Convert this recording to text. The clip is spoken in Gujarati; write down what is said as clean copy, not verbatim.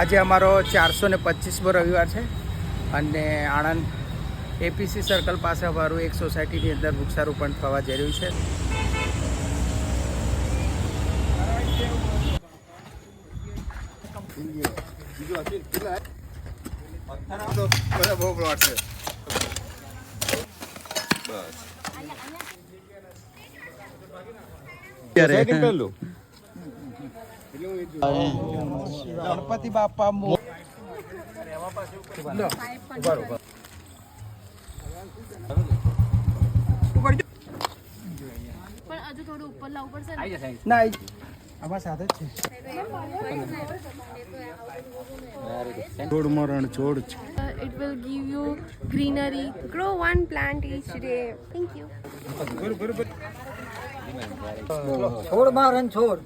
આજે અમારો 425મો રવિવાર છે અને આણંદ એપીસી સર્કલ પાસે અમારું એક સોસાયટીની અંદર વૃક્ષારોપણ થવા જઈ રહ્યું છે. ગણપતિ બાપા ના આમાં સાથે જ છે. છોડ મરણ છોડ It will give you greenery. Grow one plant each day. Thank you. છોડ મારણ છોડ